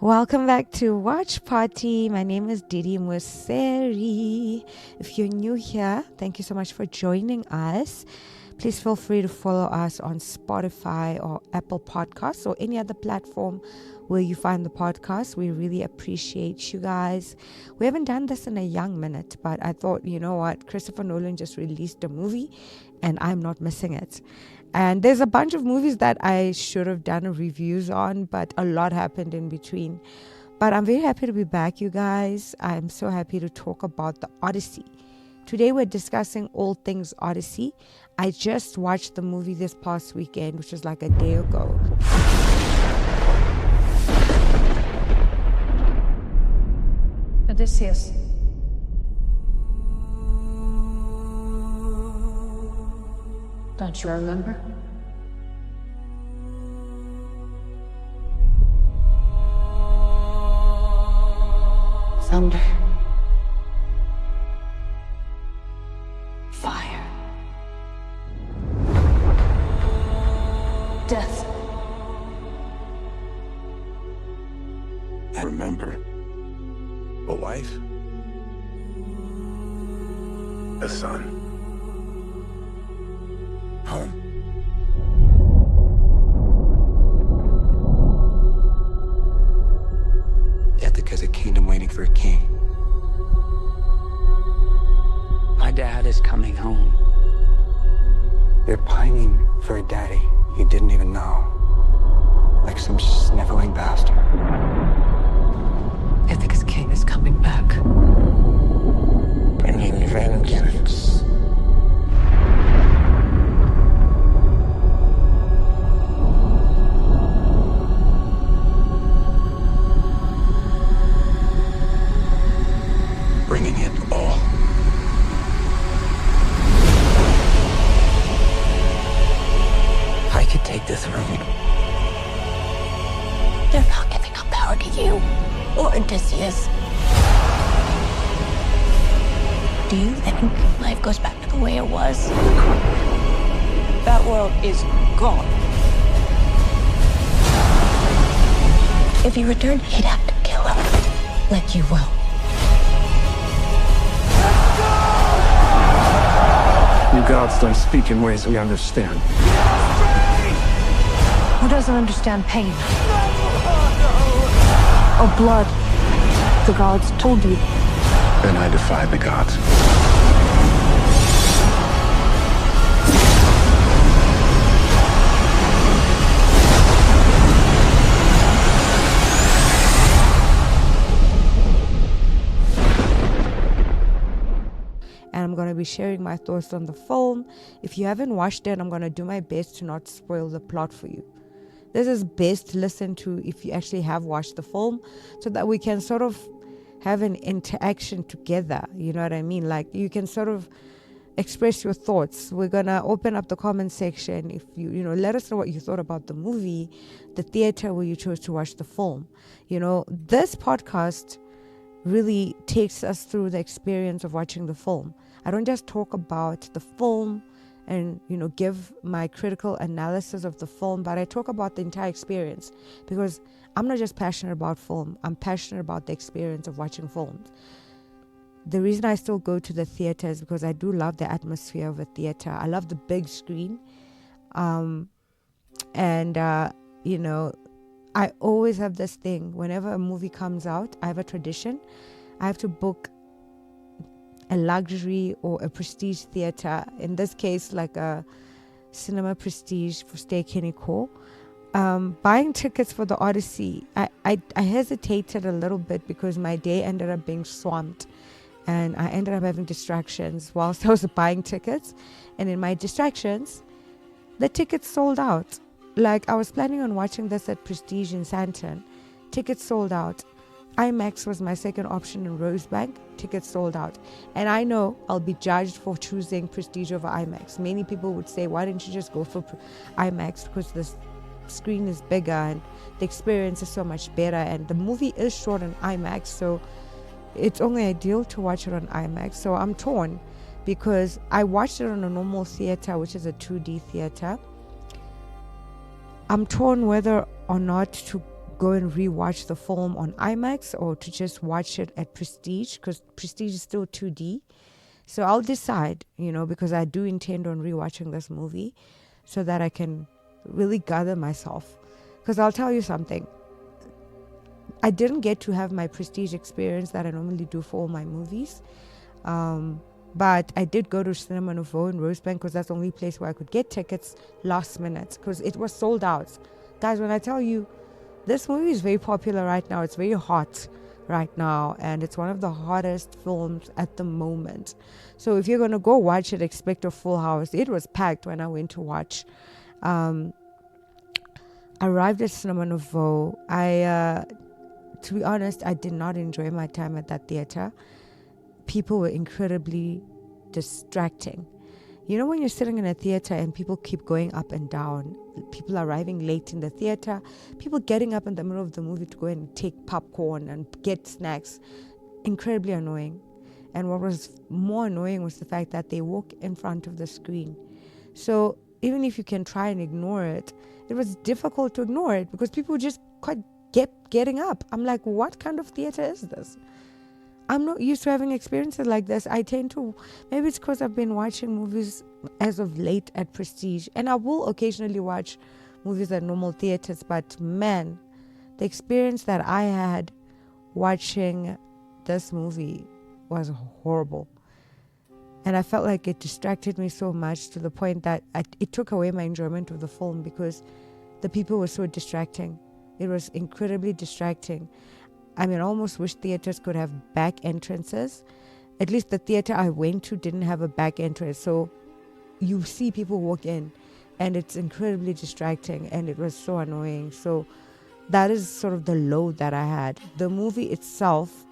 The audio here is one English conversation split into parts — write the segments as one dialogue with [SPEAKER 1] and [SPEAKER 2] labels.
[SPEAKER 1] Welcome back to Watch Party. My name is Didi Museri. If you're new here, thank you so much for joining us. Please feel free to follow us on Spotify or Apple Podcasts or any other platform where you find the podcast. We really appreciate you guys. We haven't done this in a young minute, but I thought, you know what? Christopher Nolan just released a movie and I'm not missing it. And there's a bunch of movies that I should have done reviews on, but a lot happened in between. But I'm very happy to be back, you guys. I'm so happy to talk about the Odyssey. Today we're discussing all things Odyssey. I just watched the movie this past weekend, which was like a day ago.
[SPEAKER 2] Odysseus. Don't you remember? Thunder. Fire. Death.
[SPEAKER 3] I remember. A wife. A son. Home. Ithaca's a kingdom waiting for a king.
[SPEAKER 4] My dad is coming home.
[SPEAKER 3] They're pining for a daddy you didn't even know. Like some sniveling bastard.
[SPEAKER 2] Ithaca's king is coming back.
[SPEAKER 3] Bringing vengeance. Bringing it all. I could take the throne.
[SPEAKER 2] They're not giving up power to you or Odysseus. Do you think life goes back to the way it was?
[SPEAKER 4] That world is gone.
[SPEAKER 2] If he returned, he'd have to kill him, like you will.
[SPEAKER 5] You gods don't speak in ways we understand.
[SPEAKER 2] Who doesn't understand pain? Or blood? The gods told you.
[SPEAKER 3] Then I defy the gods.
[SPEAKER 1] And I'm going to be sharing my thoughts on the film. If you haven't watched it, I'm going to do my best to not spoil the plot for you. This is best to listen to if you actually have watched the film, so that we can sort of have an interaction together. You know what I mean? Like, you can sort of express your thoughts. We're going to open up the comment section. If you let us know what you thought about the movie, the theater where you chose to watch the film. This podcast really takes us through the experience of watching the film. I don't just talk about the film and give my critical analysis of the film, but I talk about the entire experience, because I'm not just passionate about film, I'm passionate about the experience of watching films. The reason I still go to the theater is because I do love the atmosphere of a theater. I love the big screen. I always have this thing. Whenever a movie comes out, I have a tradition. I have to book a luxury or a prestige theater. In this case, like a Cinema Prestige for Stay Kiniko. Buying tickets for the Odyssey, I hesitated a little bit because my day ended up being swamped. And I ended up having distractions whilst I was buying tickets. And in my distractions, the tickets sold out. Like, I was planning on watching this at Prestige in Sandton. Tickets sold out. IMAX was my second option in Rosebank. Tickets sold out. And I know I'll be judged for choosing Prestige over IMAX. Many people would say, why didn't you just go for IMAX? Because the screen is bigger and the experience is so much better. And the movie is short on IMAX, so it's only ideal to watch it on IMAX. So I'm torn, because I watched it on a normal theater, which is a 2D theater. I'm torn whether or not to go and rewatch the film on IMAX or to just watch it at Prestige, because Prestige is still 2D. So I'll decide, because I do intend on rewatching this movie so that I can really gather myself. Because I'll tell you something. I didn't get to have my Prestige experience that I normally do for all my movies. But I did go to Cinema Nouveau in Rosebank because that's the only place where I could get tickets last minute because it was sold out. Guys, when I tell you, this movie is very popular right now. It's very hot right now, and it's one of the hottest films at the moment. So if you're going to go watch it, expect a full house. It was packed when I went to watch. Arrived at Cinema Nouveau. To be honest, I did not enjoy my time at that theater. People were incredibly distracting. When you're sitting in a theater and people keep going up and down, people arriving late in the theater, people getting up in the middle of the movie to go and take popcorn and get snacks, incredibly annoying. And what was more annoying was the fact that they walk in front of the screen. So even if you can try and ignore it, it was difficult to ignore it because people just kept getting up. I'm like, what kind of theater is this? I'm not used to having experiences like this. Maybe it's because I've been watching movies as of late at Prestige, and I will occasionally watch movies at normal theaters, but man, the experience that I had watching this movie was horrible. And I felt like it distracted me so much to the point that it took away my enjoyment of the film because the people were so distracting. It was incredibly distracting. I almost wish theaters could have back entrances. At least the theater I went to didn't have a back entrance. So you see people walk in and it's incredibly distracting and it was so annoying. So that is sort of the load that I had. The movie itself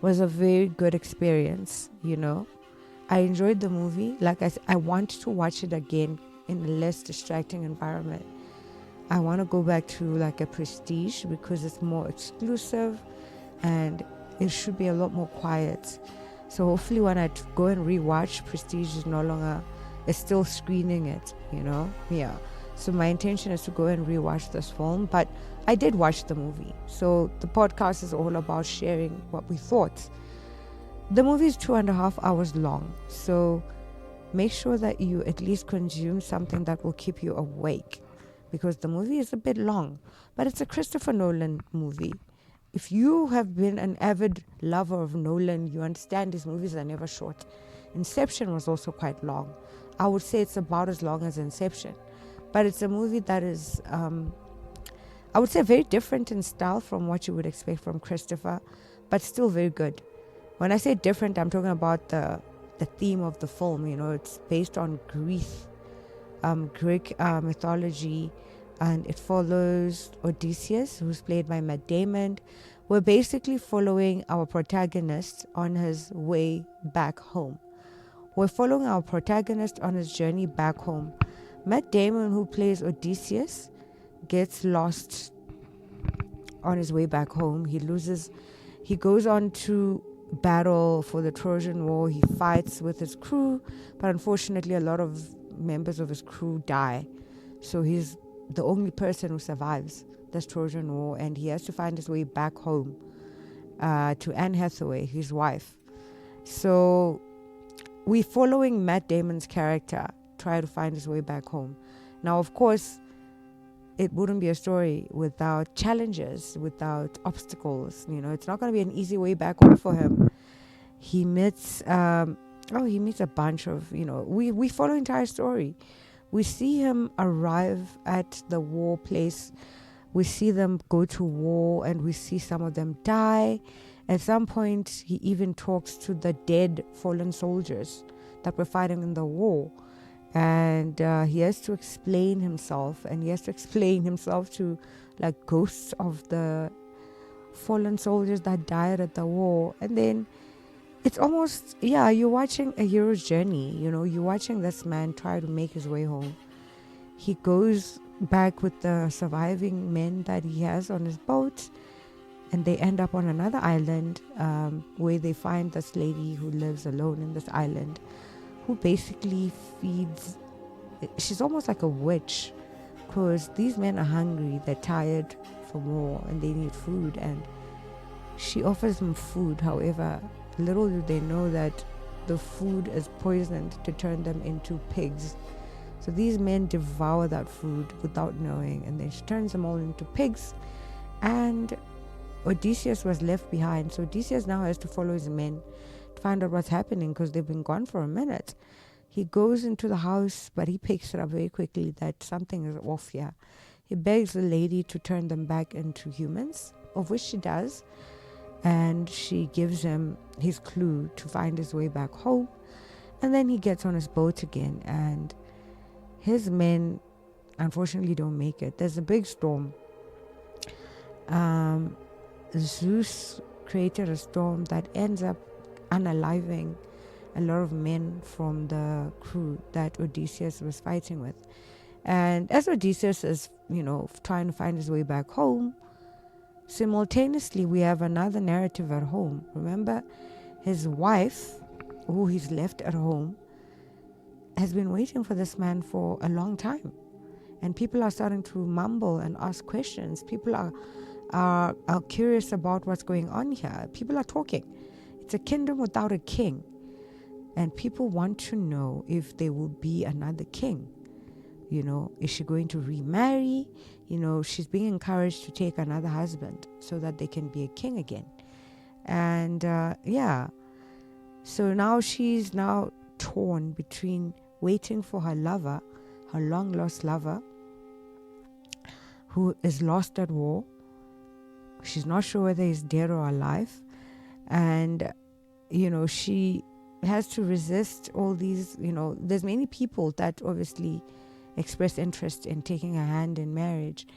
[SPEAKER 1] was a very good experience, I enjoyed the movie. Like I said, I want to watch it again in a less distracting environment. I want to go back to like a Prestige because it's more exclusive and it should be a lot more quiet. So hopefully when I go and rewatch, Prestige is still screening it, Yeah. So my intention is to go and rewatch this film, but I did watch the movie. So the podcast is all about sharing what we thought. The movie is 2.5 hours long. So make sure that you at least consume something that will keep you awake, because the movie is a bit long, but it's a Christopher Nolan movie. If you have been an avid lover of Nolan, you understand his movies are never short. Inception was also quite long. I would say it's about as long as Inception, but it's a movie that is, I would say, very different in style from what you would expect from Christopher, but still very good. When I say different, I'm talking about the theme of the film. It's based on Greek mythology, and it follows Odysseus, who's played by Matt Damon. We're basically following our protagonist on his way back home. We're following our protagonist on his journey back home. Matt Damon, who plays Odysseus, gets lost on his way back home. He goes on to battle for the Trojan War. He fights with his crew, but unfortunately a lot of members of his crew die. So he's the only person who survives this Trojan War, and he has to find his way back home to Anne Hathaway, his wife. So we're following Matt Damon's character try to find his way back home. Now, of course, it wouldn't be a story without challenges, without obstacles. It's not going to be an easy way back home for him. He meets a bunch of, we follow the entire story. We see him arrive at the war place. We see them go to war, and we see some of them die. At some point, he even talks to the dead fallen soldiers that were fighting in the war. And he has to explain himself, and he has to explain himself to like ghosts of the fallen soldiers that died at the war. And then it's almost, you're watching a hero's journey. You're watching this man try to make his way home. He goes back with the surviving men that he has on his boat, and they end up on another island where they find this lady who lives alone in this island, who basically feeds. She's almost like a witch because these men are hungry, they're tired from war, and they need food. And she offers them food. However, little do they know that the food is poisoned to turn them into pigs. So these men devour that food without knowing, and then she turns them all into pigs. And Odysseus was left behind. So Odysseus now has to follow his men to find out what's happening, because they've been gone for a minute. He goes into the house, but he picks it up very quickly that something is off here. He begs the lady to turn them back into humans, of which she does. And she gives him his clue to find his way back home. And then he gets on his boat again, and his men unfortunately don't make it. There's a big storm. Zeus created a storm that ends up unaliving a lot of men from the crew that Odysseus was fighting with. And as Odysseus is, trying to find his way back home, simultaneously we have another narrative at home. Remember, his wife, who he's left at home, has been waiting for this man for a long time. And people are starting to mumble and ask questions. People are curious about what's going on here. People are talking. It's a kingdom without a king. And people want to know if there will be another king. Is she going to remarry? She's being encouraged to take another husband so that they can be a king again. And so now she's now torn between waiting for her lover, her long lost lover, who is lost at war. She's not sure whether he's dead or alive. And, she has to resist all these, there's many people that obviously express interest in taking a hand in marriage,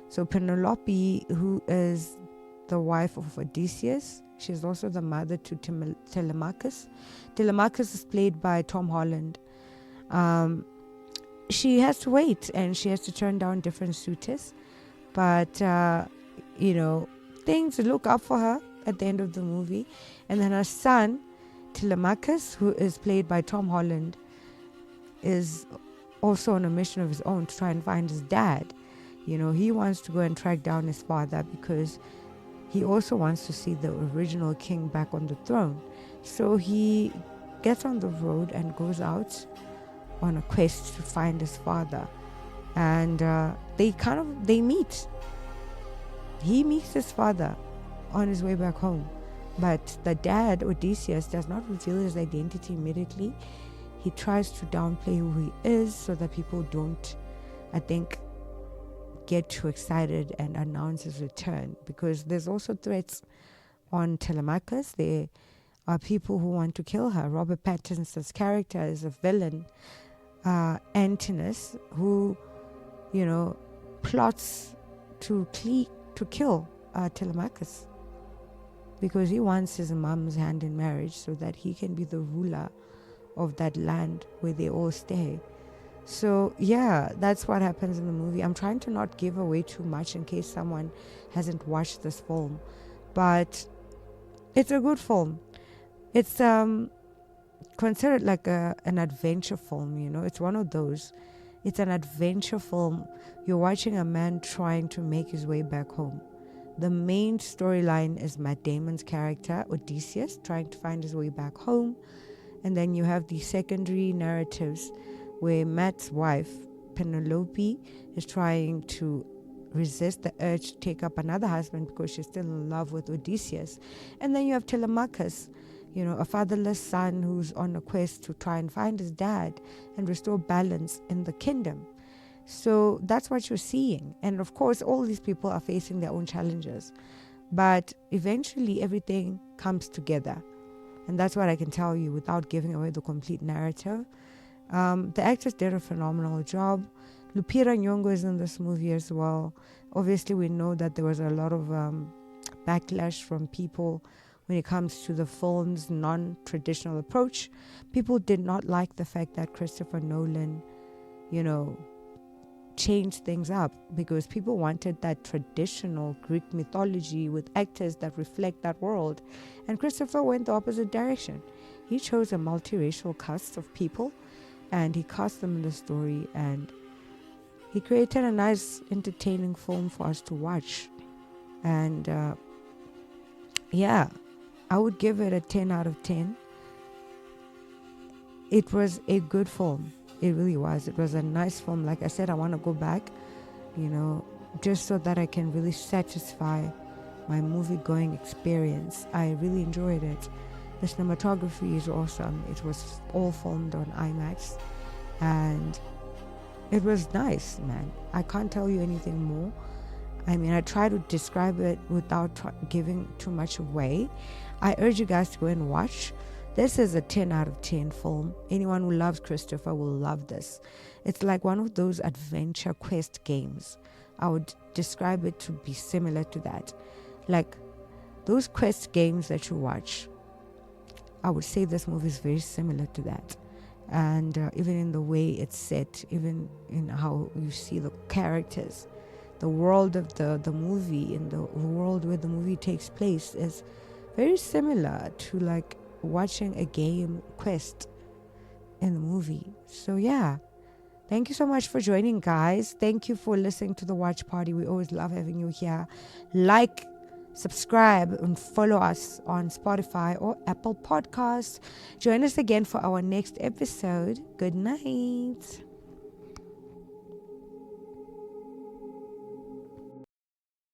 [SPEAKER 1] So Penelope, who is the wife of Odysseus, she's also the mother to Telemachus. Telemachus is played by Tom Holland. She has to wait, and she has to turn down different suitors. But, things look up for her at the end of the movie. And then her son, Telemachus, who is played by Tom Holland, is also on a mission of his own to try and find his dad. He wants to go and track down his father because he also wants to see the original king back on the throne. So he gets on the road and goes out on a quest to find his father. And they meet. He meets his father on his way back home. But the dad, Odysseus, does not reveal his identity immediately. He tries to downplay who he is so that people don't, I think, get too excited and announce his return. Because there's also threats on Telemachus. There are people who want to kill her. Robert Pattinson's character is a villain, Antinous, who, plots to kill Telemachus, because he wants his mom's hand in marriage so that he can be the ruler of that land where they all stay. So that's what happens in the movie. I'm trying to not give away too much in case someone hasn't watched this film, but it's a good film. It's considered like an adventure film. It's one of those. It's an adventure film. You're watching a man trying to make his way back home. The main storyline is Matt Damon's character, Odysseus, trying to find his way back home. And then you have the secondary narratives where Matt's wife, Penelope, is trying to resist the urge to take up another husband because she's still in love with Odysseus. And then you have Telemachus, a fatherless son who's on a quest to try and find his dad and restore balance in the kingdom. So that's what you're seeing. And of course, all these people are facing their own challenges. But eventually, everything comes together. And that's what I can tell you without giving away the complete narrative. The actress did a phenomenal job. Lupita Nyong'o is in this movie as well. Obviously, we know that there was a lot of backlash from people when it comes to the film's non-traditional approach. People did not like the fact that Christopher Nolan, changed things up, because people wanted that traditional Greek mythology with actors that reflect that world. And Christopher went the opposite direction. He chose a multiracial cast of people and he cast them in the story, and he created a nice, entertaining film for us to watch. And yeah, I would give it a 10 out of 10. It was a good film. It really was. It was a nice film. Like I said, I want to go back, just so that I can really satisfy my movie-going experience. I really enjoyed it. The cinematography is awesome. It was all filmed on IMAX. And it was nice, man. I can't tell you anything more. I mean, I try to describe it without giving too much away. I urge you guys to go and watch. This is a 10 out of 10 film. Anyone who loves Christopher will love this. It's like one of those adventure quest games. I would describe it to be similar to that. Like those quest games that you watch, I would say this movie is very similar to that. And even in the way it's set, even in how you see the characters, the world of the movie, and the world where the movie takes place is very similar to like watching a game quest in the movie. So yeah, thank you so much for joining, guys. Thank you for listening to the watch party. We always love having you here. Like, subscribe, and follow us on Spotify or Apple Podcasts. Join us again for our next episode. Good night.